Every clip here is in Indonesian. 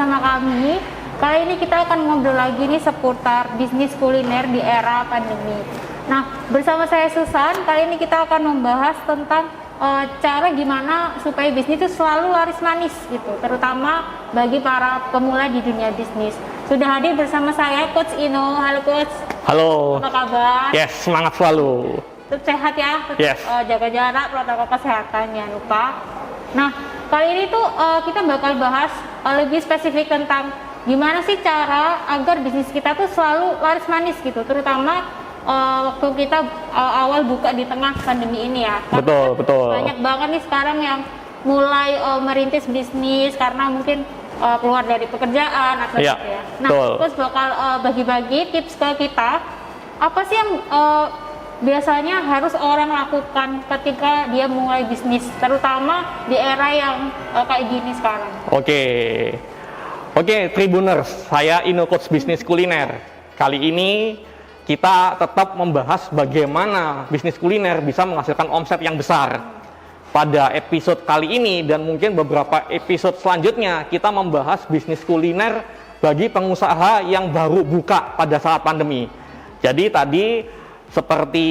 bersama kami. Kali ini kita akan ngobrol lagi nih seputar bisnis kuliner di era pandemi. Nah, bersama saya Susan, kali ini kita akan membahas tentang cara gimana supaya bisnis itu selalu laris manis gitu, terutama bagi para pemula di dunia bisnis. Sudah hadir bersama saya Coach Ino. Halo Coach. Halo. Apa kabar? Yes, semangat selalu. Tetap sehat ya, tetap jaga jarak, protokol kesehatan jangan lupa. Nah, kali ini tuh kita bakal bahas lebih spesifik tentang gimana sih cara agar bisnis kita tuh selalu laris manis gitu, terutama waktu kita awal buka di tengah pandemi ini ya. Betul, betul. Banyak banget nih sekarang yang mulai merintis bisnis karena mungkin keluar dari pekerjaan atau gitu ya. Nah, terus bakal bagi-bagi tips ke kita. Apa sih yang biasanya harus orang lakukan ketika dia mulai bisnis, terutama di era yang kayak gini sekarang? Oke, Tribuners, saya Ino Coach Bisnis Kuliner. Kali ini kita tetap membahas bagaimana bisnis kuliner bisa menghasilkan omset yang besar. Pada episode kali ini dan mungkin beberapa episode selanjutnya, kita membahas bisnis kuliner bagi pengusaha yang baru buka pada saat pandemi. Jadi tadi seperti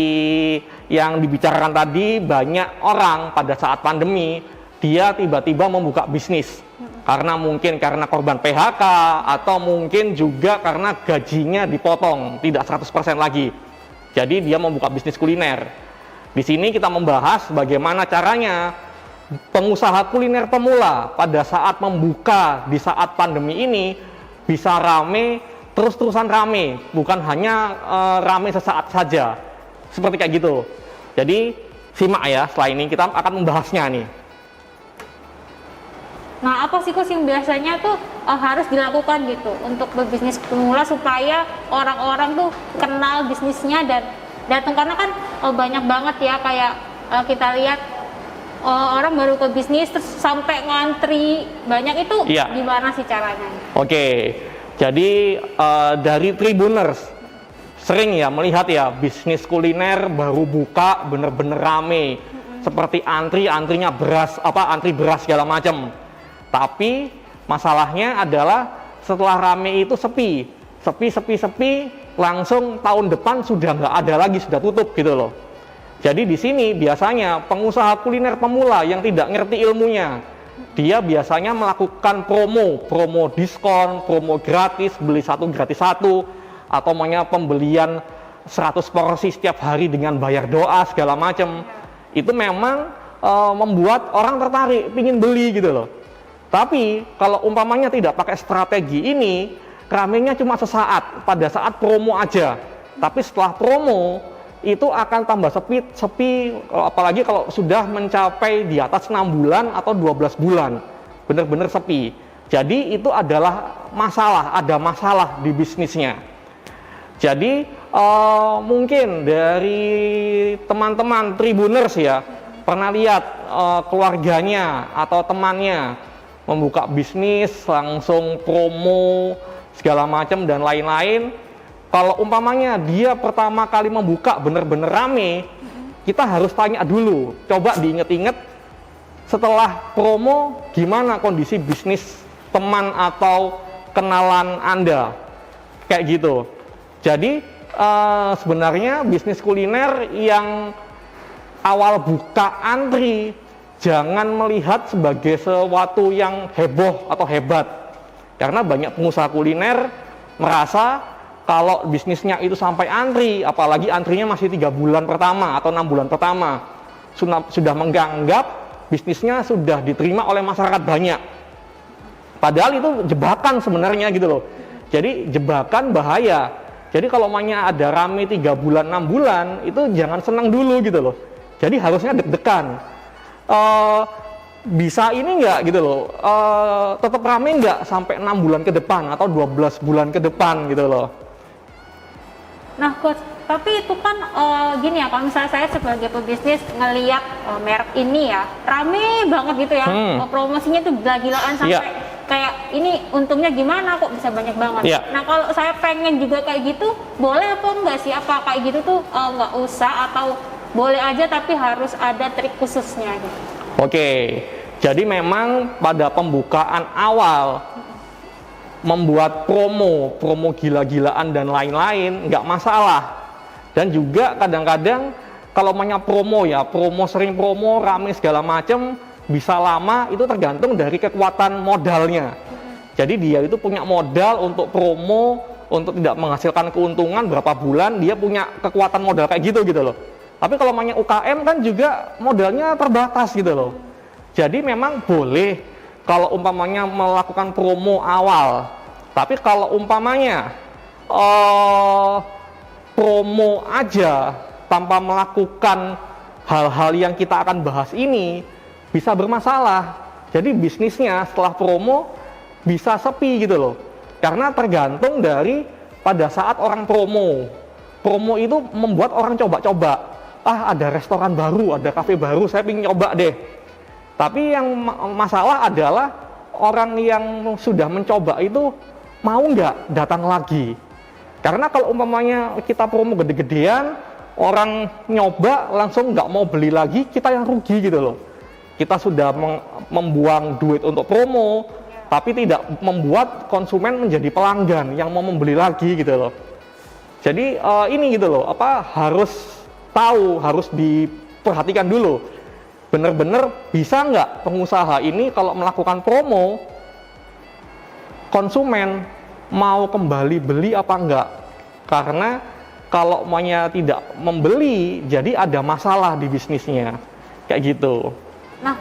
yang dibicarakan tadi, banyak orang pada saat pandemi dia tiba-tiba membuka bisnis karena korban PHK atau mungkin juga karena gajinya dipotong tidak 100% lagi. Jadi dia membuka bisnis kuliner. Di sini kita membahas bagaimana caranya pengusaha kuliner pemula pada saat membuka di saat pandemi ini bisa rame, terus-terusan rame, bukan hanya rame sesaat saja. Seperti kayak gitu. Jadi simak ya, setelah ini kita akan membahasnya nih. Nah, apa sih Coach yang biasanya tuh harus dilakukan gitu untuk berbisnis pemula supaya orang-orang tuh kenal bisnisnya dan datang, karena kan banyak banget ya kayak kita lihat orang baru ke bisnis terus sampai ngantri banyak itu. Gimana sih caranya? Jadi dari Tribuners sering ya melihat ya bisnis kuliner baru buka bener-bener rame, seperti antrinya beras antri beras segala macam. Tapi masalahnya adalah setelah rame itu sepi, langsung tahun depan sudah nggak ada lagi, sudah tutup gitu loh. Jadi di sini biasanya pengusaha kuliner pemula yang tidak ngerti ilmunya, dia biasanya melakukan promo diskon, promo gratis, beli satu gratis satu, atau pembelian 100 porsi setiap hari dengan bayar doa segala macam. Itu memang membuat orang tertarik, pingin beli gitu loh. Tapi kalau umpamanya tidak pakai strategi ini, ramenya cuma sesaat, pada saat promo aja. Tapi setelah promo itu akan tambah sepi, apalagi kalau sudah mencapai di atas 6 bulan atau 12 bulan, benar-benar sepi. Jadi itu adalah ada masalah di bisnisnya. Jadi mungkin dari teman-teman Tribuners ya pernah lihat keluarganya atau temannya membuka bisnis langsung promo segala macam dan lain-lain. Kalau umpamanya dia pertama kali membuka bener-bener rame, kita harus tanya dulu, coba diinget-inget setelah promo gimana kondisi bisnis teman atau kenalan Anda, kayak gitu. Jadi sebenarnya bisnis kuliner yang awal buka antri jangan melihat sebagai sesuatu yang heboh atau hebat, karena banyak pengusaha kuliner merasa kalau bisnisnya itu sampai antri, apalagi antrinya masih 3 bulan pertama atau 6 bulan pertama, sudah menganggap bisnisnya sudah diterima oleh masyarakat banyak. Padahal itu jebakan sebenarnya gitu loh. Jadi jebakan bahaya. Jadi kalau ada rame 3 bulan, 6 bulan, itu jangan senang dulu gitu loh. Jadi harusnya deg-degan. Bisa ini enggak gitu loh, tetap rame enggak sampai 6 bulan ke depan atau 12 bulan ke depan gitu loh. Nah Coach, tapi itu kan gini ya, kalau misalnya saya sebagai pebisnis ngelihat merek ini ya rame banget gitu ya, promosinya tuh gila-gilaan sampai kayak ini untungnya gimana kok bisa banyak banget. Nah kalau saya pengen juga kayak gitu, boleh apa enggak sih? Apa kayak gitu tuh nggak usah atau boleh aja tapi harus ada trik khususnya gitu? Jadi memang pada pembukaan awal membuat promo gila-gilaan dan lain-lain, nggak masalah. Dan juga kadang-kadang kalau namanya promo ya, sering promo, rame segala macam, bisa lama, itu tergantung dari kekuatan modalnya. Jadi dia itu punya modal untuk promo, untuk tidak menghasilkan keuntungan berapa bulan, dia punya kekuatan modal kayak gitu loh. Tapi kalau namanya UKM kan juga modalnya terbatas gitu loh. Jadi memang boleh kalau umpamanya melakukan promo awal. Tapi kalau umpamanya promo aja tanpa melakukan hal-hal yang kita akan bahas ini, bisa bermasalah. Jadi bisnisnya setelah promo bisa sepi gitu loh. Karena tergantung dari pada saat orang promo. Promo itu membuat orang coba-coba. Ah, ada restoran baru, ada kafe baru, saya pengen nyoba deh. Tapi yang masalah adalah orang yang sudah mencoba itu mau nggak datang lagi. Karena kalau umpamanya kita promo gede-gedean, orang nyoba langsung nggak mau beli lagi, kita yang rugi gitu loh. Kita sudah membuang duit untuk promo, tapi tidak membuat konsumen menjadi pelanggan yang mau membeli lagi gitu loh. Jadi ini gitu loh, harus tahu, harus diperhatikan dulu. Bener-bener bisa nggak pengusaha ini kalau melakukan promo, konsumen mau kembali beli apa enggak? Karena kalau maunya tidak membeli, jadi ada masalah di bisnisnya, kayak gitu. Nah,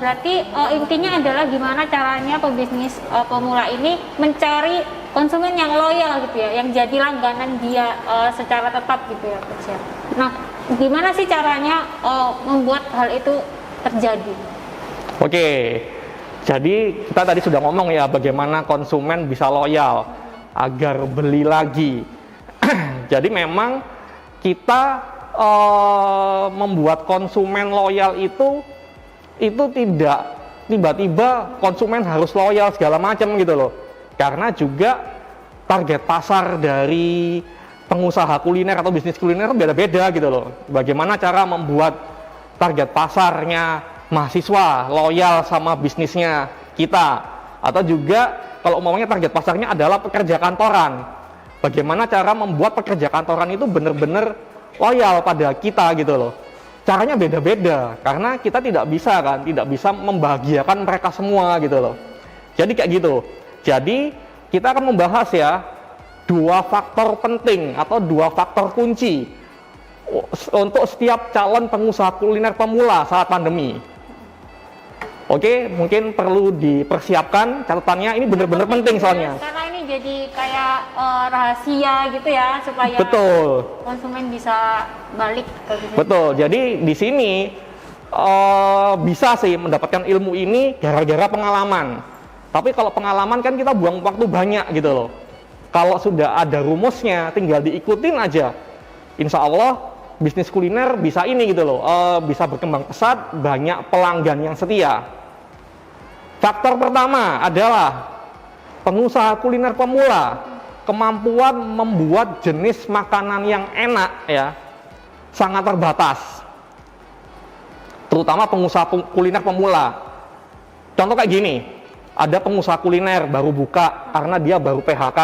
berarti intinya adalah gimana caranya pebisnis pemula ini mencari konsumen yang loyal gitu ya, yang jadi langganan dia secara tetap gitu ya, Coach ya. Nah, gimana sih caranya membuat hal itu terjadi? Oke, jadi kita tadi sudah ngomong ya bagaimana konsumen bisa loyal agar beli lagi. Jadi memang kita membuat konsumen loyal itu tidak tiba-tiba konsumen harus loyal segala macam gitu loh. Karena juga target pasar dari pengusaha kuliner atau bisnis kuliner beda-beda gitu loh. Bagaimana cara membuat target pasarnya mahasiswa loyal sama bisnisnya kita, atau juga kalau umpamanya target pasarnya adalah pekerja kantoran, bagaimana cara membuat pekerja kantoran itu benar-benar loyal pada kita gitu loh. Caranya beda-beda karena kita tidak bisa membahagiakan mereka semua gitu loh. Jadi kayak gitu. Jadi kita akan membahas ya dua faktor penting atau dua faktor kunci untuk setiap calon pengusaha kuliner pemula saat pandemi. Oke, mungkin perlu dipersiapkan catatannya, ini benar-benar penting soalnya. Karena ini jadi kayak rahasia gitu ya, supaya konsumen bisa balik ke bisnis. Betul, jadi di sini bisa sih mendapatkan ilmu ini gara-gara pengalaman. Tapi kalau pengalaman kan kita buang waktu banyak gitu loh. Kalau sudah ada rumusnya, tinggal diikutin aja. Insya Allah bisnis kuliner bisa ini gitu loh, bisa berkembang pesat, banyak pelanggan yang setia. Faktor pertama adalah pengusaha kuliner pemula, kemampuan membuat jenis makanan yang enak ya sangat terbatas, terutama pengusaha kuliner pemula. Contoh kayak gini, ada pengusaha kuliner baru buka karena dia baru PHK.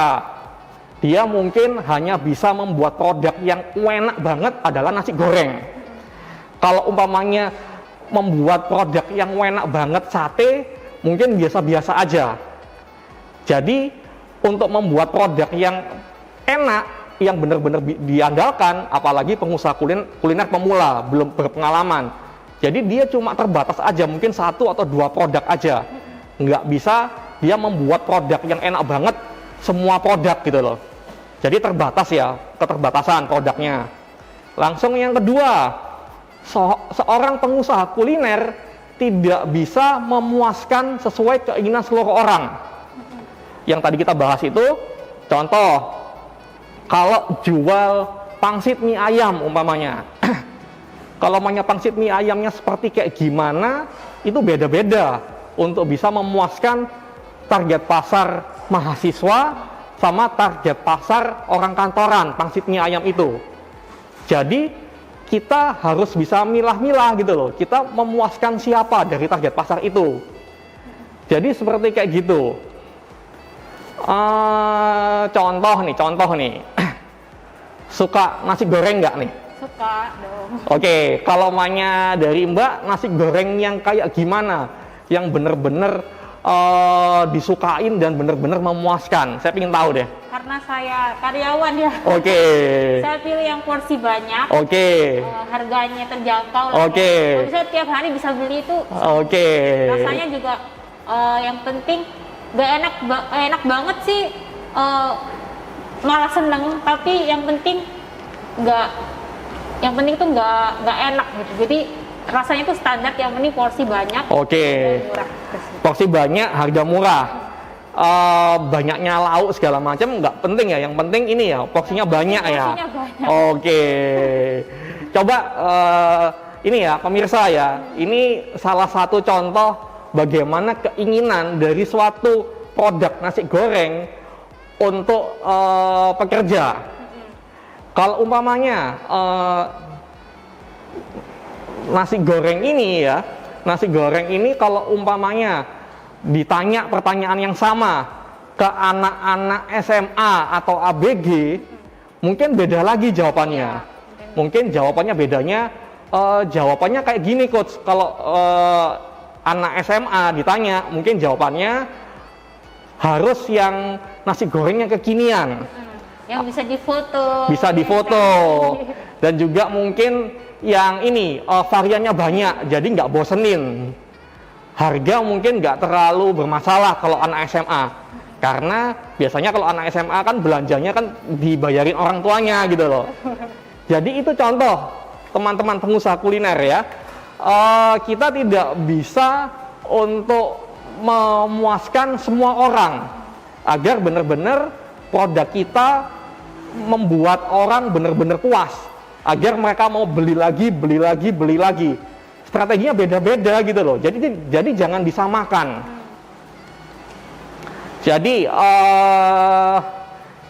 Dia mungkin hanya bisa membuat produk yang enak banget adalah nasi goreng. Kalau umpamanya membuat produk yang enak banget sate, mungkin biasa-biasa aja. Jadi untuk membuat produk yang enak, yang benar-benar diandalkan, apalagi pengusaha kuliner pemula, belum berpengalaman. Jadi dia cuma terbatas aja, mungkin satu atau dua produk aja. Nggak bisa dia membuat produk yang enak banget, semua produk gitu loh. Jadi terbatas ya, keterbatasan produknya. Langsung yang kedua, seorang pengusaha kuliner tidak bisa memuaskan sesuai keinginan seluruh orang. Yang tadi kita bahas itu, contoh, kalau jual pangsit mie ayam umpamanya. Kalau namanya pangsit mie ayamnya seperti kayak gimana, itu beda-beda untuk bisa memuaskan target pasar mahasiswa sama target pasar orang kantoran pangsit mie ayam itu. Jadi kita harus bisa milah-milah gitu loh, kita memuaskan siapa dari target pasar itu. Jadi seperti kayak gitu. Contoh nih. Suka nasi goreng nggak nih? Suka dong. Oke, kalau mainnya dari Mbak, nasi goreng yang kayak gimana? Yang bener-bener disukain dan bener-bener memuaskan. Saya ingin tahu deh. Karena saya karyawan ya. Oke. Saya pilih yang porsi banyak. Oke. Harganya terjangkau lah. Oke. Kalau bisa tiap hari bisa beli itu. Oke. Rasanya juga yang penting gak enak banget sih. Malah seneng, tapi yang penting tuh nggak enak gitu. Jadi rasanya tuh standar, yang penting porsi banyak. Oke. Murah. Porsi banyak, harga murah. Banyaknya lauk segala macam nggak penting ya. Yang penting ini ya, porsinya banyak ya. Porsinya banyak. Oke. Coba ini ya pemirsa ya. Ini salah satu contoh bagaimana keinginan dari suatu produk nasi goreng untuk pekerja. Kalau umpamanya nasi goreng ini kalau umpamanya ditanya pertanyaan yang sama ke anak-anak SMA atau ABG, mungkin beda lagi jawabannya. Mungkin jawabannya jawabannya kayak gini coach. Kalau anak SMA ditanya, mungkin jawabannya harus yang nasi gorengnya kekinian. Yang bisa difoto. Bisa difoto. Dan juga mungkin yang ini variannya banyak, jadi nggak bosenin. Harga mungkin nggak terlalu bermasalah kalau anak SMA. Karena biasanya kalau anak SMA kan belanjanya kan dibayarin orang tuanya gitu loh. Jadi itu contoh teman-teman pengusaha kuliner ya. Kita tidak bisa untuk memuaskan semua orang agar benar-benar produk kita membuat orang benar-benar puas, agar mereka mau beli lagi. Strateginya beda-beda gitu loh. Jadi jangan disamakan. Jadi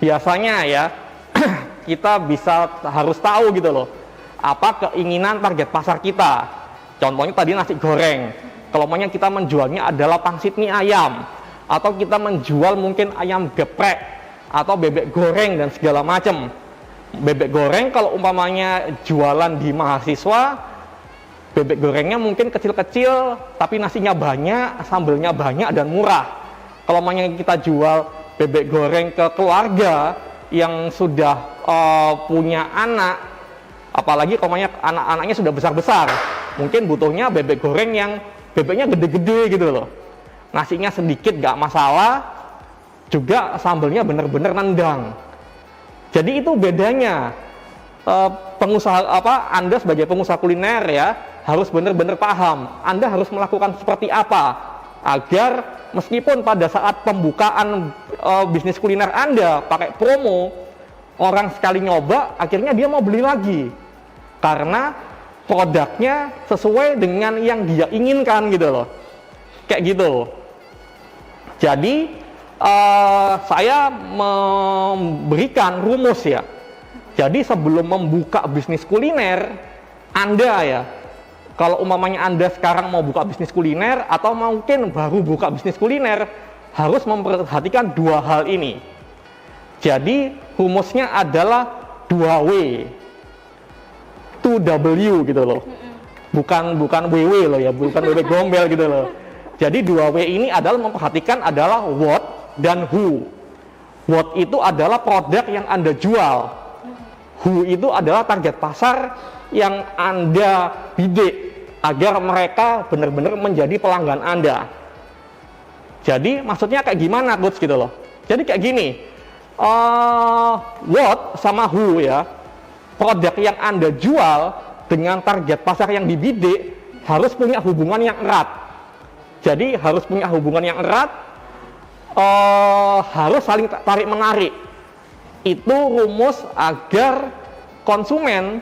biasanya ya kita harus tahu gitu loh, apa keinginan target pasar kita. Contohnya tadi nasi goreng. Kalau maunya kita menjualnya adalah pangsit mie ayam, atau kita menjual mungkin ayam geprek atau bebek goreng dan segala macam. Bebek goreng kalau umpamanya jualan di mahasiswa, bebek gorengnya mungkin kecil-kecil tapi nasinya banyak, sambelnya banyak dan murah. Kalau maunya kita jual bebek goreng ke keluarga yang sudah punya anak, apalagi kalau maunya anak-anaknya sudah besar-besar, mungkin butuhnya bebek goreng yang bebeknya gede-gede gitu loh. Nasinya sedikit gak masalah, juga sambelnya bener-bener nendang. Jadi itu bedanya. Anda sebagai pengusaha kuliner ya harus benar-benar paham Anda harus melakukan seperti apa agar meskipun pada saat pembukaan bisnis kuliner Anda pakai promo, orang sekali nyoba akhirnya dia mau beli lagi karena produknya sesuai dengan yang dia inginkan gitu loh, kayak gitu. Jadi saya memberikan rumus ya. Jadi sebelum membuka bisnis kuliner, Anda ya, kalau umpamanya Anda sekarang mau buka bisnis kuliner atau mungkin baru buka bisnis kuliner, harus memperhatikan dua hal ini. Jadi rumusnya adalah 2W, 2W gitu loh. Bukan WW loh ya, bukan WW gombel gitu loh. Jadi 2W ini adalah memperhatikan adalah what dan who. What itu adalah produk yang Anda jual. Who itu adalah target pasar yang Anda bidik agar mereka benar-benar menjadi pelanggan Anda. Jadi maksudnya kayak gimana coach gitu loh. Jadi kayak gini, what sama who ya, produk yang Anda jual dengan target pasar yang dibidik harus punya hubungan yang erat. Jadi harus punya hubungan yang erat, harus saling tarik menarik. Itu rumus agar konsumen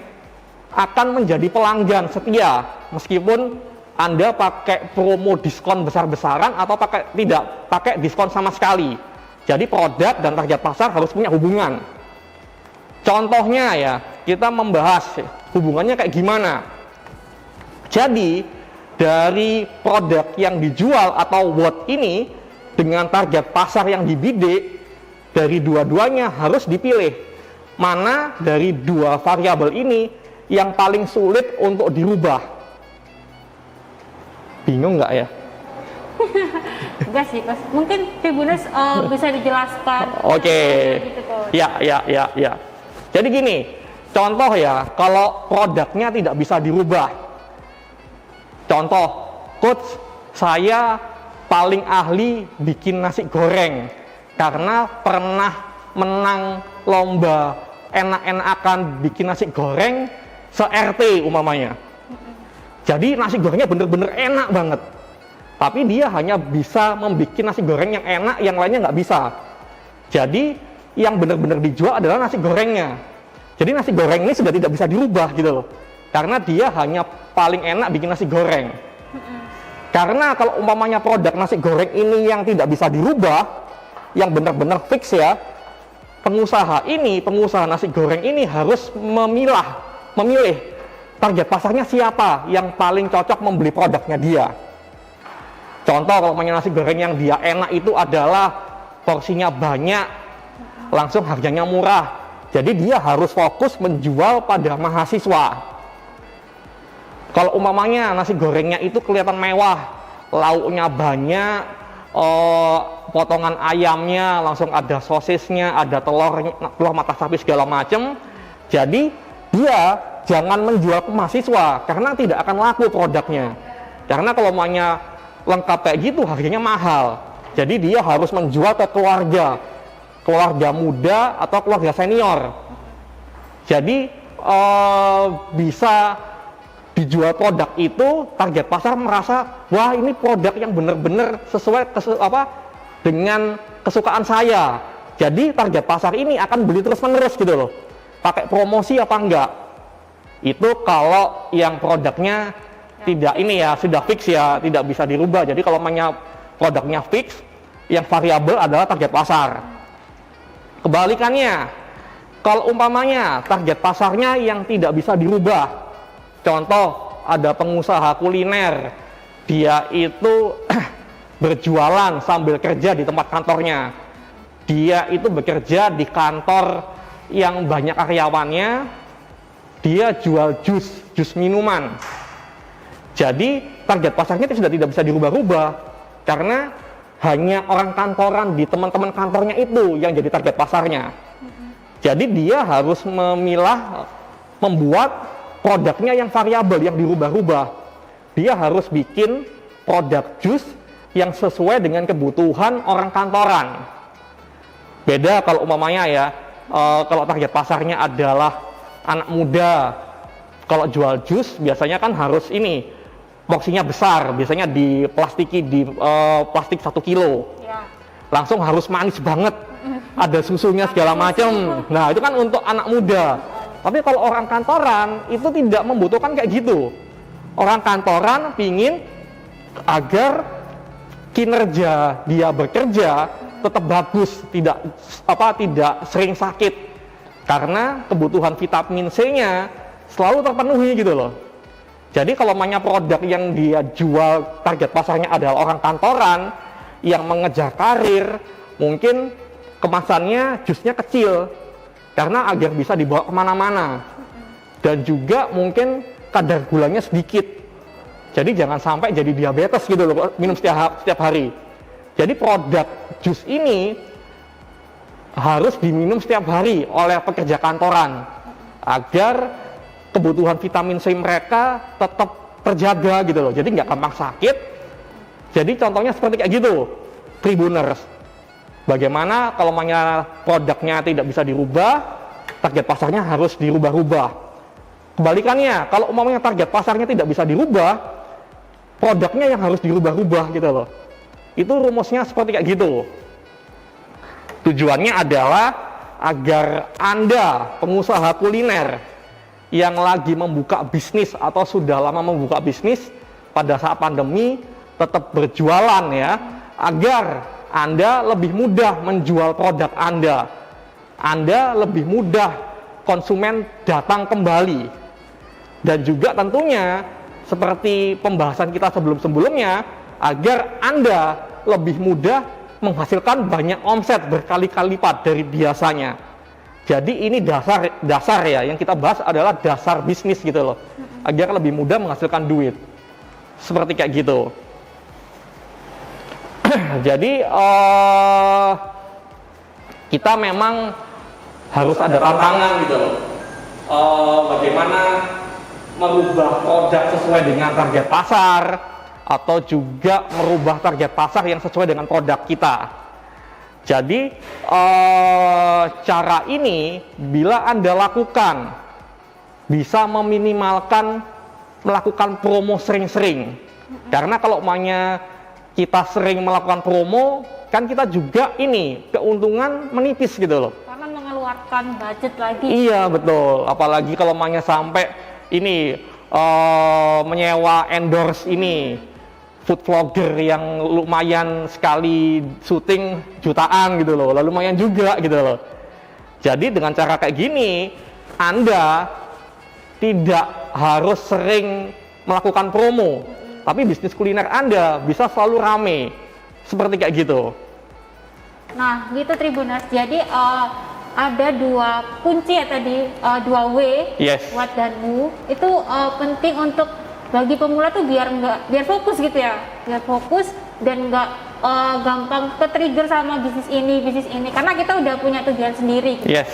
akan menjadi pelanggan setia meskipun Anda pakai promo diskon besar-besaran atau tidak pakai diskon sama sekali. Jadi produk dan target pasar harus punya hubungan. Contohnya ya, kita membahas hubungannya kayak gimana. Jadi dari produk yang dijual atau what ini dengan target pasar yang dibidik dari dua-duanya harus dipilih. Mana dari dua variabel ini yang paling sulit untuk dirubah? Bingung nggak ya? Enggak sih, Coach. Mungkin Tribuners bisa dijelaskan. Oke. Gitu, Coach. Ya. Jadi gini, contoh ya, kalau produknya tidak bisa dirubah. Contoh, Coach, saya paling ahli bikin nasi goreng karena pernah menang lomba enak-enakan bikin nasi goreng se-RT umpamanya. Jadi nasi gorengnya bener-bener enak banget. Tapi dia hanya bisa membuat nasi goreng yang enak, yang lainnya nggak bisa. Jadi yang benar-benar dijual adalah nasi gorengnya. Jadi nasi goreng ini sudah tidak bisa dirubah gitu loh. Karena dia hanya paling enak bikin nasi goreng. Karena kalau umpamanya produk nasi goreng ini yang tidak bisa dirubah, yang benar-benar fix ya, pengusaha nasi goreng ini harus memilih target pasarnya siapa yang paling cocok membeli produknya dia. Contoh kalau nasi goreng yang dia enak itu adalah porsinya banyak, langsung harganya murah. Jadi dia harus fokus menjual pada mahasiswa. Kalau umpamanya nasi gorengnya itu kelihatan mewah, lauknya banyak, potongan ayamnya, langsung ada sosisnya, ada telur mata sapi segala macam. Jadi dia jangan menjual ke mahasiswa karena tidak akan laku produknya. Karena kalau umpamanya lengkap kayak gitu harganya mahal. Jadi dia harus menjual ke keluarga muda atau keluarga senior. Jadi bisa dijual produk itu, target pasar merasa wah ini produk yang benar-benar sesuai dengan kesukaan saya. Jadi target pasar ini akan beli terus-menerus gitu loh. Pakai promosi apa enggak? Itu kalau yang produknya tidak ini ya, sudah fix ya, tidak bisa dirubah. Jadi kalau produknya fix, yang variabel adalah target pasar. Kebalikannya, kalau umpamanya target pasarnya yang tidak bisa dirubah. Contoh, ada pengusaha kuliner, dia itu berjualan sambil kerja di tempat kantornya. Dia itu bekerja di kantor yang banyak karyawannya, dia jual jus minuman. Jadi target pasarnya itu sudah tidak bisa dirubah-rubah karena hanya orang kantoran di teman-teman kantornya itu yang jadi target pasarnya. Jadi dia harus membuat produknya yang variabel, yang dirubah-rubah. Dia harus bikin produk jus yang sesuai dengan kebutuhan orang kantoran. Beda kalau umpamanya ya, kalau target pasarnya adalah anak muda, kalau jual jus biasanya kan harus ini, porsinya besar, biasanya diplastiki di plastik 1 kilo. Ya. Langsung harus manis banget, ada susunya segala macam. Nah itu kan untuk anak muda. Tapi kalau orang kantoran itu tidak membutuhkan kayak gitu. Orang kantoran pingin agar kinerja dia bekerja tetap bagus, tidak sering sakit. Karena kebutuhan vitamin C-nya selalu terpenuhi gitu loh. Jadi kalau banyak produk yang dia jual target pasarnya adalah orang kantoran yang mengejar karir, mungkin kemasannya jusnya kecil karena agar bisa dibawa kemana-mana, dan juga mungkin kadar gulanya sedikit. Jadi jangan sampai jadi diabetes gitu loh, minum setiap hari. Jadi produk jus ini harus diminum setiap hari oleh pekerja kantoran agar kebutuhan vitamin C mereka tetap terjaga gitu loh. Jadi nggak gampang sakit. Jadi contohnya seperti kayak gitu, Tribuners. Bagaimana kalau produknya tidak bisa dirubah, target pasarnya harus dirubah-rubah. Kebalikannya, kalau umpamanya target pasarnya tidak bisa dirubah, produknya yang harus dirubah-rubah gitu loh. Itu rumusnya seperti kayak gitu. Tujuannya adalah agar Anda, pengusaha kuliner yang lagi membuka bisnis atau sudah lama membuka bisnis pada saat pandemi, tetap berjualan ya, agar Anda lebih mudah menjual produk Anda. Anda lebih mudah konsumen datang kembali. Dan juga tentunya seperti pembahasan kita sebelum-sebelumnya, agar Anda lebih mudah menghasilkan banyak omset berkali-kali lipat dari biasanya. Jadi ini dasar ya, yang kita bahas adalah dasar bisnis gitu loh, agar lebih mudah menghasilkan duit. Seperti kayak gitu. Jadi kita memang harus ada tantangan gitu loh. Bagaimana merubah produk sesuai dengan target pasar, atau juga merubah target pasar yang sesuai dengan produk kita. Jadi cara ini bila Anda lakukan, bisa meminimalkan melakukan promo sering-sering. Karena kalau maunya kita sering melakukan promo, kan kita juga ini keuntungan menipis gitu loh. Karena mengeluarkan budget lagi. Iya betul, apalagi kalau maunya sampai ini menyewa endorse ini food vlogger yang lumayan sekali syuting jutaan gitu loh, lalu lumayan juga gitu loh. Jadi dengan cara kayak gini, Anda tidak harus sering melakukan promo, tapi bisnis kuliner Anda bisa selalu rame, seperti kayak gitu. Nah gitu Tribuners, jadi ada dua kunci ya tadi, 2 W, Yes. what dan who, itu penting untuk bagi pemula tuh biar fokus gitu ya, biar fokus dan nggak gampang ke trigger sama bisnis ini, karena kita udah punya tujuan sendiri gitu. Yes.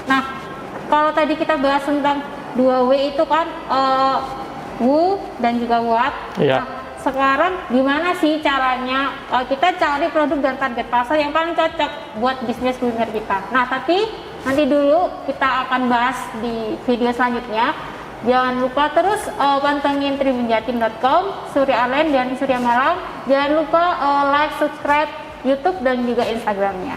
Nah kalau tadi kita bahas tentang 2 W itu kan who dan juga what. Iya. Nah, sekarang gimana sih caranya kita cari produk dan target pasar yang paling cocok buat bisnis kuliner kita. Nah tapi nanti dulu kita akan bahas di video selanjutnya. Jangan lupa terus pantengin tribunjatim.com, Surya Alen dan Surya Malang. Jangan lupa like, subscribe YouTube dan juga Instagramnya.